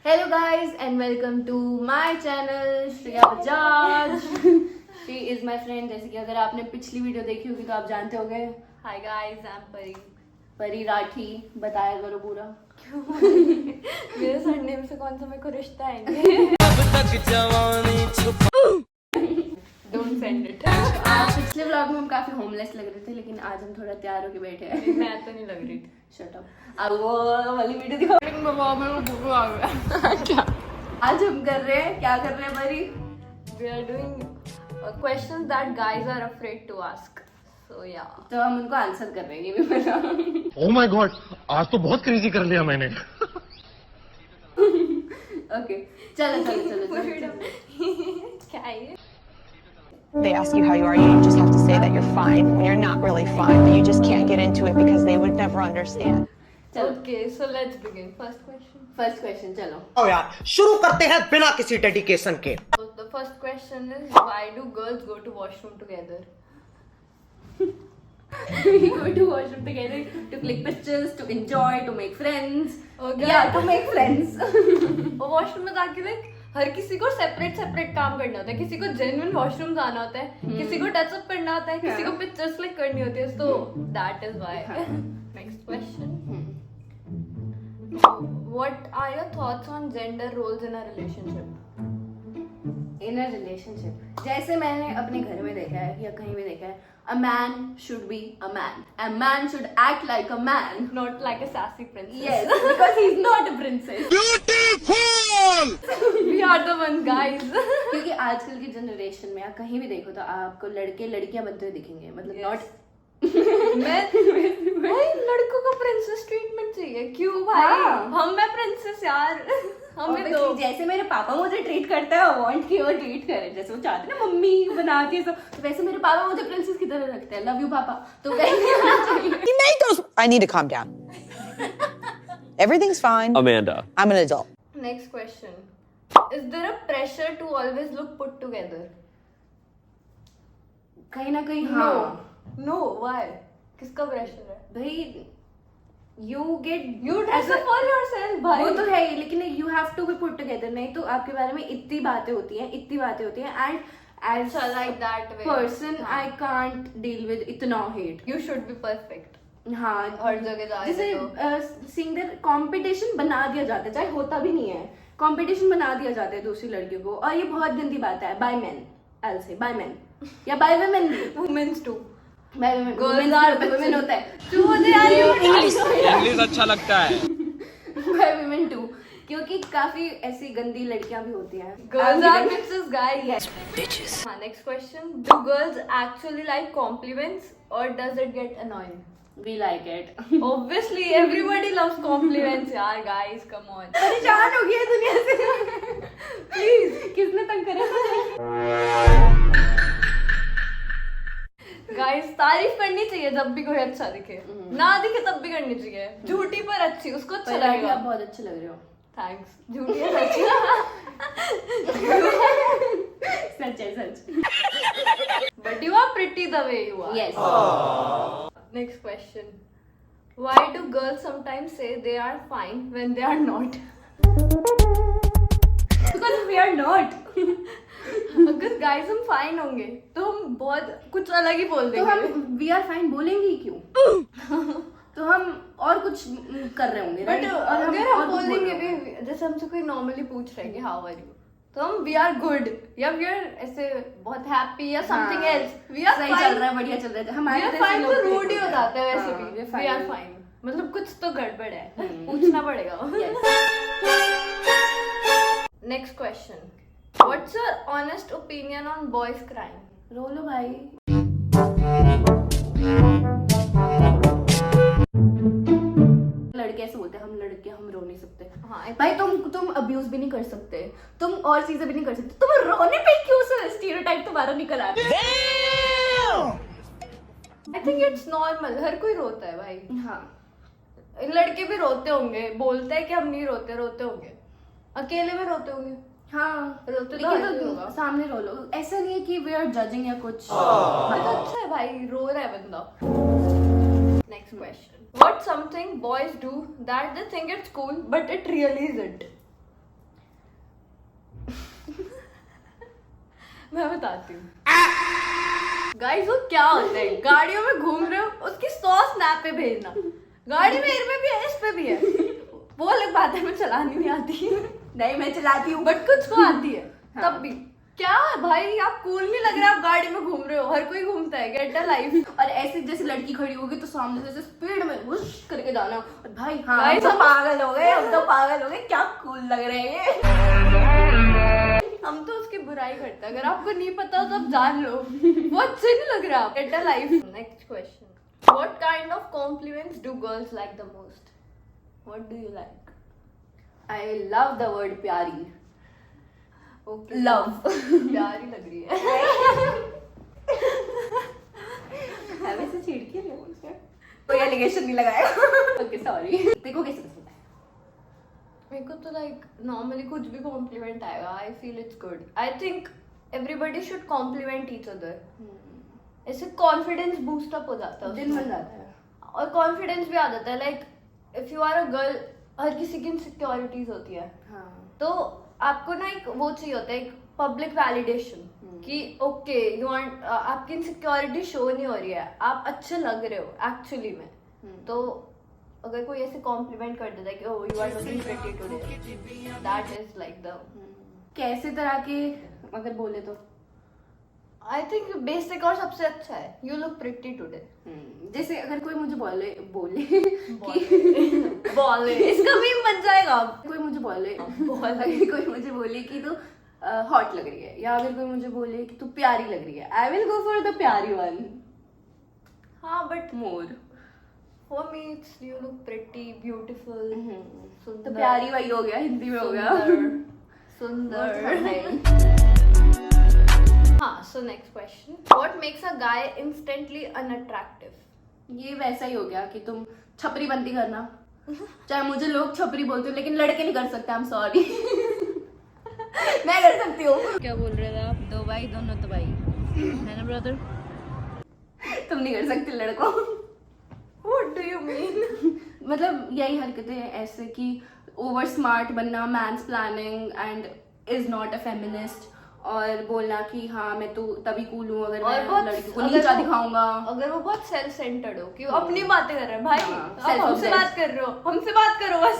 Hello guys and welcome to my channel Shreya Bajaj. She is my friend। जैसे कि अगर आपने पिछली वीडियो देखी होगी तो आप जानते होंगे। Hi guys, I'm परी। परी राठी बताया करो पूरा। मेरे सरनेम से कौन सा मेरे को रिश्ता आएंगे? Don't send it। पिछले व्लॉग में हम काफी होमलेस लग रहे थे, लेकिन आज हम थोड़ा तैयार होके बैठे हैं। मैं तो नहीं लग रही थी। Shut up. अब वो वाली वीडियो दिखाओ। क्या? आज हम कर रहे हैं, क्या कर रहे हैं परी? We are doing questions that guys are afraid to ask. So yeah। तो हम उनको आंसर कर रहे हैं, ये भी पता। Oh my God, आज तो बहुत क्रेजी कर लिया मैंने। ओके चलो। क्या है ये? They ask you how you are, you just have to say that you're fine when you're not really fine, but you just can't get into it because they would never understand. Okay, so let's begin. First question. First question चलो। आओ यार शुरू करते हैं बिना किसी dedication के। So the first question is, why do girls go to washroom together? We go to washroom together to click pictures, to enjoy, to make friends. Okay. Yeah, to make friends. और washroom में जाके देख, हर किसी को separate काम करना होता है। किसी को जेन्युइन वॉशरूम जाना होता है, किसी को टच अप करना होता है, किसी को पिक्चर्स क्लिक करनी होती है। तो that is why. Next question, what are your thoughts on gender roles in a relationship? In a relationship, जैसे मैंने अपने घर में देखा है या कहीं भी देखा है, a man should be a man. A man should act like a man. Not like a sassy princess. Yes, because he's not a princess. We are the ones guys. क्योंकि आजकल की जनरेशन में आप कहीं भी देखो तो आपको लड़के लड़कियां बनते हुए दिखेंगे, मतलब Yes. नॉट भाई लड़कों को प्रिंसेस ट्रीटमेंट चाहिए। क्यों भाई? हाँ। हम मैं प्रिंसेस यार। हमें तो जैसे मेरे पापा मुझे ट्रीट करते हैं, वांट कि वो ट्रीट करे जैसे वो चाहते हैं ना, मम्मी बनाती है सब, तो वैसे मेरे पापा मुझे प्रिंसेस की तरह रखते हैं। लव यू पापा। तो वैसे होना चाहिए। I need to calm down. Everything's fine. Amanda. I'm an adult. Next question. Is there a pressure to always look put together? कहीं ना कहीं हाँ No, why? किसका प्रेशर है? भाई you get You dress up for yourself, भाई। वो तो है ही, लेकिन you have to be put together। नहीं तो आपके बारे में इतनी बातें होती हैं and as अच्छा, like that way। person हाँ। I can't deal with इतना hate। You should be perfect। हाँ हर जगह जा रहे जैसे तो। सिंगर कंपटीशन बना दिया जाता है, चाहे होता भी नहीं है, कंपटीशन बना दिया जाता है दूसरी लड़कियों को, और ये बहुत गंदी बात है। बाय मैन, आई से बाय मैन या बाय वुमेन भी, Women's too। By women, Girls are women होता है तू होते यार ये इंग्लिश अच्छा लगता है। बाय वुमेन टू, क्योंकि काफी ऐसी गंदी लड़कियां भी होती हैं। Girls are bitches, guys। Bitches। हाँ, next question. Do girls actually like compliments or does it get annoying? We like it। Obviously, everybody loves compliments, यार guys, come on। परेशान हो गया दुनिया से। प्लीज किसने तंग करे? गाइस, तारीफ करनी चाहिए जब भी कोई अच्छा दिखे, ना दिखे तब भी करनी चाहिए। झूठी पर अच्छी, उसको अच्छा पर आप लगेगा। बहुत अच्छे लग रहे हो। थैंक्स। झूठी है अच्छी। सच है सच। But you are pretty the way you are. Yes। Next question, why do girls sometimes say they are fine when they are not? Because we are not। अगर गाइस हम फाइन होंगे तो हम बहुत कुछ अलग ही बोल तो देंगे। हम we are fine बोलेंगे ही क्यों? तो हम और कुछ कर रहे होंगे। But right? और अगर और हम कुछ बोलेंगे बोल रहे होंगे। भी, जैसे हमसे कोई नॉर्मली पूछ रहे हैं कि हाउ आर यू, तो हम वी आर गुड या वी आर ऐसे बहुत हैप्पी या समथिंग हाँ, एल्स, वी आर सही चल रहा है, बढ़िया चल रहा है। वी हमारे आर जैसे फाइन लोग तो भी रूड ही हो होते जाता है हैं। वैसे हाँ, भी। we're we are fine। Fine मतलब कुछ तो गड़बड़ है, पूछना पड़ेगा। Next question, what's your honest opinion on boys crime? रो लो भाई। लड़के ऐसे बोलते हैं, हम लड़के हम रो नहीं सकते। हाँ, भाई तुम अब्यूज भी नहीं कर सकते, तुम और चीजें भी नहीं कर सकते, तुम रोने पे क्यों स्टीरियोटाइप तुम्हारा निकल आता है? आई थिंक इट्स नॉर्मल, हर कोई रोता है भाई। हाँ लड़के भी रोते होंगे, बोलते हैं कि हम नहीं रोते, रोते होंगे, अकेले में रोते होंगे। हाँ रोते तो लेकिन हर कोई होगा। तो सामने रो लो, ऐसा नहीं है कि वी आर जजिंग या कुछ। तो अच्छा है भाई, रो रहा है बंदा। Next question, what something boys do that they think it's cool but it really isn't? मैं बताती हूँ गाइस, वो क्या होता है, गाड़ियों में घूम रहे हो, उसकी 100 स्नैप पे भेजना, गाड़ी में इस पे भी है, इस पे भी है, वो अलग बात है, मैं चलानी नहीं आती नहीं मैं चलाती हूँ बट कुछ को आती है। हाँ। तब भी क्या है भाई, आप कूल नहीं लग रहा, आप गाड़ी में घूम रहे हो, हर कोई घूमता है, गेट अ लाइफ। और ऐसे जैसे लड़की खड़ी होगी तो सामने से ऐसे स्पीड में वुश करके जाना, और भाई हाँ हम Guys, तो पागल हो गए, हम तो पागल हो गए, क्या कूल लग रहे हैं। हम तो उसकी बुराई करते हैं, अगर आपको नहीं पता तो आप जान लो, वो अच्छे नहीं लग रहा। Get a life. Next question, what kind of compliments do girls like the most? What do you like? I love the word प्यारी। ओके, लव प्यारी लग रही है। वैसे छेड़ के नहीं उसमें कोई एलिगेशन नहीं लगाया। Okay sorry. देखो कैसे पसंद है? मेरे को तो लाइक नॉर्मली कुछ भी कॉम्प्लीमेंट आएगा, I feel it's good. I think everybody should compliment each other, ऐसे कॉन्फिडेंस बूस्ट अप हो जाता है, दिन बन जाता है। और कॉन्फिडेंस भी आ जाता है। Like if you are a girl, हर किसी की इनसिक्योरिटीज होती है, हाँ तो आपको ना एक वो चाहिए होता है, एक पब्लिक वैलिडेशन कि ओके यू वांट, आपकी इनसिक्योरिटी शो नहीं हो रही है, आप अच्छे लग रहे हो एक्चुअली में। तो अगर कोई ऐसे कॉम्प्लीमेंट कर देता है कि oh you are looking pretty today, that is like the, कैसे तरह के अगर बोले तो आई थिंक बेसिक और सबसे अच्छा है, यू लुक प्रिटी टुडे। जैसे अगर कोई मुझे बोले बोले इसका भी बन जाएगा। कोई मुझे बोले अगर कोई मुझे बोले कि तू हॉट लग रही है, या अगर कोई मुझे बोले कि तू प्यारी लग रही है, I will go for the प्यारी वन। हाँ but more for me it's you look pretty, beautiful, तो प्यारी वही हो गया, हिंदी में हो गया। सुंदर। हाँ, so next question. What makes a guy instantly unattractive? ये वैसा ही हो गया कि तुम छपरी बनती करना, चाहे मुझे लोग छपरी बोलते हो लेकिन लड़के नहीं कर सकते, आई एम सॉरी। मैं कर सकती हूँ। क्या बोल रहे थे आप? दो भाई दोनों तो भाई है ना ब्रदर? तुम नहीं कर सकते लड़कों। What do you mean? मतलब यही हरकतें हैं ऐसे कि ओवर स्मार्ट बनना, man's planning and is not a feminist, और बोलना कि हाँ मैं तो तभी कूल हूँ अगर और मैं बहुत लड़की को अगर नीचा वो- दिखाऊंगा। अगर वो बहुत सेल्फ सेंटर्ड हो कि वो अपनी बातें कर रहे हैं, भाई हाँ, आप self हमसे obsessed। बात कर रहे हो, हमसे बात करो बस।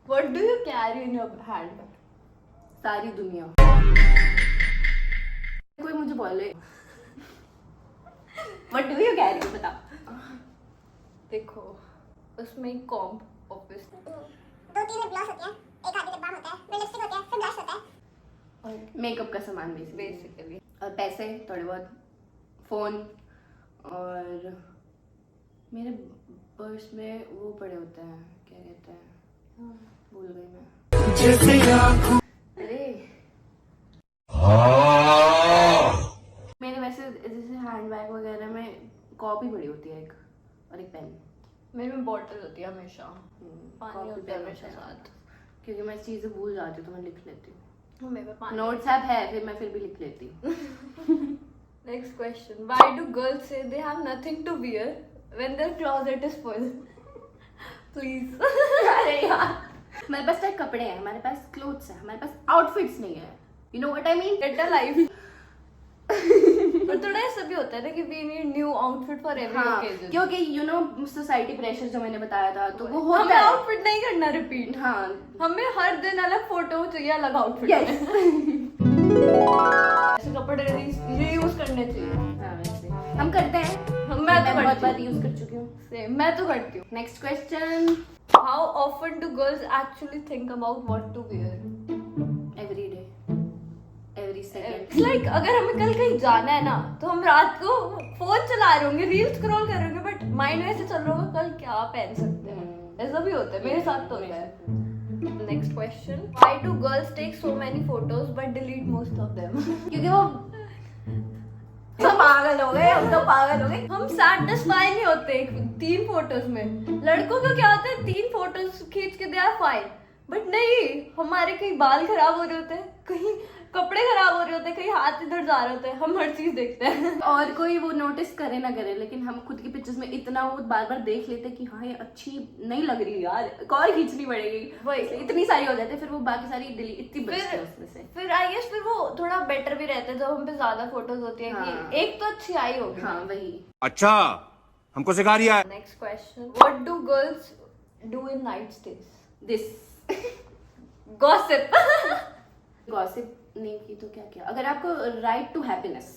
What do you carry in your hand? सारी दुनिया। कोई मुझे बोले व्हाट डू यू कैरी, बता। देखो उसमें एक कॉम्प ऑफिस 2-3 लिप ग्लॉस होती है, एक आधी लिप बाम होता है, फिर लिपस्टिक होती है, फिर ब्लश होता है। और मेकअप का सामान बेसिकली, बेसिकली और पैसे थोड़े बहुत, फोन, और मेरे पर्स में वो पड़े होते हैं, क्या कहते हैं, भूल गई मैं। अरे मेरे वैसे जैसे हैंड बैग वगैरह में कॉपी पड़ी होती है एक, और एक पेन। मेरे में बॉटल होती है हमेशा, पानी कॉपी होता है पेन हमेशा होता है। साथ। क्योंकि मैं चीजें भूल जाती हूँ तो मैं लिख लेती हूँ। मेरे में पानी। नोट्स ऐप है फिर मैं फिर भी लिख लेती हूँ। Next question. Why do girls say they have nothing to wear when their closet is full? Please. अरे यार, हमारे पास तो कपड़े हैं, हमारे पास क्लोथ्स हैं, हमारे पास आउटफिट्स नहीं है। You know what I mean? Get a life. पर थोड़ा ऐसा भी होता है ना कि we need new outfit for every हाँ, occasion. क्योंकि you know सोसाइटी प्रेशर जो मैंने बताया था, तो वो हमें होता है। आउटफिट नहीं करना रिपीट, हाँ हमें हर दिन अलग फोटो चाहिए, अलग आउटफिट। यस। ऐसे कपड़े रीयूज करने चाहिए। हाँ वैसे हम करते हैं, मैं तो बहुत करती बार हूँ। यूज कर चुकी हूँ। Same, मैं तो करती हूँ। Next question. How often do girls actually think about what to wear? Every day, every second. It's like अगर हमें कल कहीं जाना है ना, तो हम रात को फोन चला रहे होंगे, रील स्क्रॉल कर रहे होंगे, बट माइंड में ऐसे चल रहा होगा कल क्या पहन सकते हैं। ऐसा भी होता है, मेरे साथ तो होता है। Next question, why do girls take so many photos but delete most of them? क्योंकि वो सब पागल हो गए, हम तो पागल हो गए। हम सेटिस्फाई नहीं होते 3 फोटोज में। लड़कों का क्या होता है, 3 फोटोज खींच के दे आर फाइन, बट नहीं, हमारे कहीं बाल खराब हो रहे होते हैं, कहीं कपड़े खराब हो रहे होते हैं, कहीं हाथ इधर जा रहे होते हैं, हम हर चीज देखते हैं। और कोई वो नोटिस करे ना करे, लेकिन हम खुद की पिक्चर्स में इतना वो बार बार देख लेते कि हाँ ये अच्छी नहीं लग रही यार, एक और खींचनी पड़ेगी, वही इतनी सारी हो जाती है, फिर वो बाकी सारी डिलीट इतनी बचती है उसमें से। फिर आई गेस फिर वो थोड़ा बेटर भी रहता है जब हम पे ज्यादा फोटोज होती है हाँ। कि एक तो अच्छी आई होगी। हाँ वही। अच्छा हमको सिखा रिया है। Next question, what do girls do in night stage? This gossip. Gossip नहीं की तो क्या किया? अगर आपको right to happiness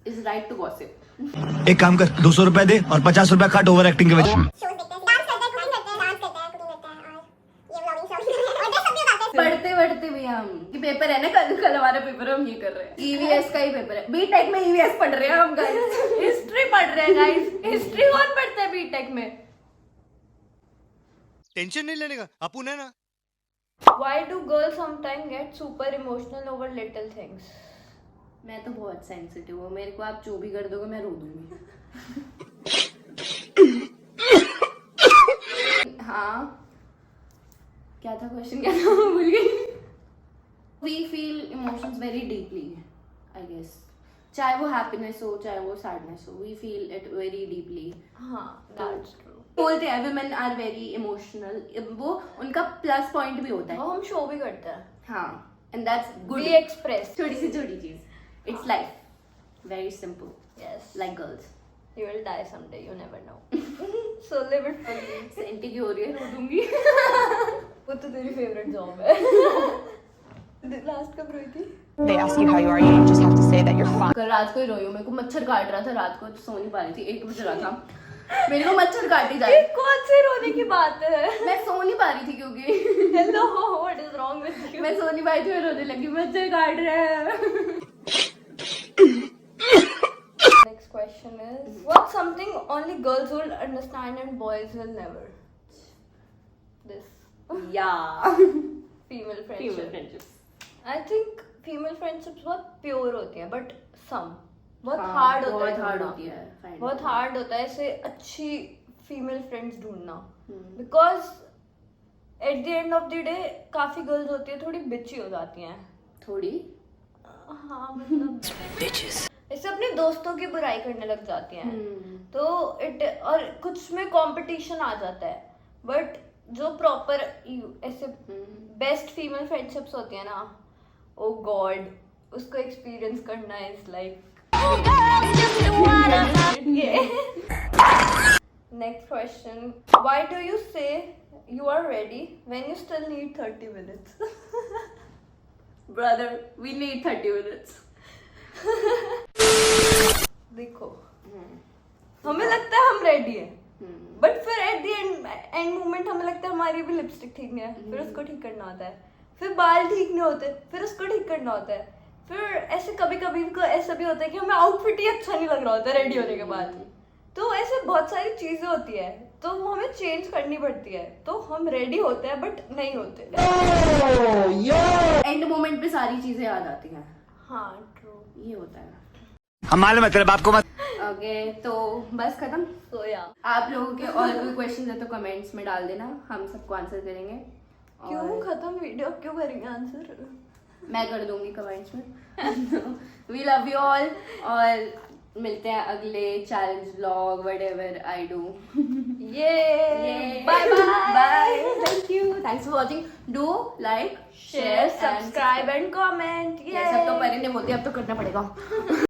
is right to gossip. एक काम कर, 200 रुपए दे और 50 रुपए काट ओवर एक्टिंग के वजह से। शोज देखते हैं, डांस करते हैं, कुकिंग करते हैं, डांस करते हैं, कुकिंग करते हैं, और ये व्लॉगिंग और ये सब भी उतारते हैं। पढ़ते पढ़ते भी हम कि पेपर है ना, कल हमारा पेपर है, हम ये कर रहे हैं, ईवीएस का ही पेपर है, बीटेक में ईवीएस पढ़ रहे हैं हम गाइस। हिस्ट्री पढ़ रहे हैं गाइस, हिस्ट्री कौन पढ़ता है बीटेक में? टेंशन नहीं लेने का, अपुन है ना। Why do girls sometimes get super emotional over little things? मैं तो बहुत सेंसिटिव हूँ, मेरे को आप जो भी कर दोगे मैं रो दूंगी। हाँ क्या था क्वेश्चन, क्या था भूल गई। We feel emotions very deeply, I guess. चाहे वो हैप्पीनेस हो चाहे वो सैडनेस हो, we feel it very deeply. हाँ, that's true. बोलते हैं women are very emotional, वो उनका प्लस पॉइंट भी होता है। वो हम शो भी करते हैं। हाँ, and that's good. We express. छोटी सी चीज, it's life, very simple, Yes. like girls. You will die someday, you never know. So live it fully. Senti की हो रही है, रो दूंगी। वो तो तेरी फेवरेट जॉब है। लास्ट कब रोई थी? They ask you how you are, you just have to say that you're fine. कल रात को ही रोई हूँ, मेरे को मच्छर काट रहा था रात को, तो सो नहीं पा रही थी, 1 बज रहा था, मेरे को मच्छर काट ही जा ये रहा, कौन से रोने की बात है? मैं सो नहीं पा रही थी क्योंकि Hello, what is wrong with you? मैं सो नहीं पाई थी, मैं रोने लगी, मच्छर काट रहे हैं। Next question is, what's something only girls will understand and boys will never? This. Yeah. Female friendship. Female friendships. I think female friendships बहुत प्योर होती हैं, but some बहुत हाँ, हार्ड होता है, बहुत हार्ड ढूंढना। होती है, find बहुत करना। हार्ड होता है ऐसे अच्छी फीमेल फ्रेंड्स ढूंढना, hmm. Because at the end of the day काफी गर्ल्स होती है थोड़ी बिची हो जाती हैं। थोड़ी हाँ मतलब ऐसे अपने दोस्तों की बुराई करने लग जाती हैं, तो इट और कुछ में कंपटीशन आ जाता है, बट जो प्रॉपर ऐसे बेस्ट फीमेल फ्रेंडशिप्स होती है ना, ओ गॉड, उसको एक्सपीरियंस करना is like next question, why do you say you are ready when you still need 30 minutes? Brother, we need 30 minutes. देखो हमें लगता है हम रेडी हैं, बट फिर एट द एंड मोमेंट हमें लगता है हमारी भी लिपस्टिक ठीक नहीं है, फिर उसको ठीक करना होता है, फिर बाल ठीक नहीं होते, फिर उसको ठीक करना होता है, फिर ऐसे कभी कभी ऐसा भी होता है कि हमें आउटफिट ही अच्छा नहीं लग रहा होता है रेडी होने के बाद, तो ऐसे बहुत सारी चीजें होती है, तो वो हमें चेंज करनी पड़ती है, तो हम रेडी होते हैं बट नहीं होते। एंड मोमेंट पे सारी चीजें याद आती हैं। हाँ ट्रू, ये होता है। हम मालूम है तेरे बाप को मत। ओके तो बस खत्म। सो या आप लोगों के और कोई क्वेश्चन है तो कमेंट्स में डाल देना, हम सबको आंसर करेंगे। क्यों खत्म वीडियो, क्यों करेंगे आंसर? मैं कर दूंगी कमेंट्स में। वी लव यू ऑल, और मिलते हैं अगले challenge vlog whatever I do. ये bye bye, thank you, thanks for watching, do like share subscribe and comment. ये सब तो परी ने बोलती है, अब तो करना पड़ेगा।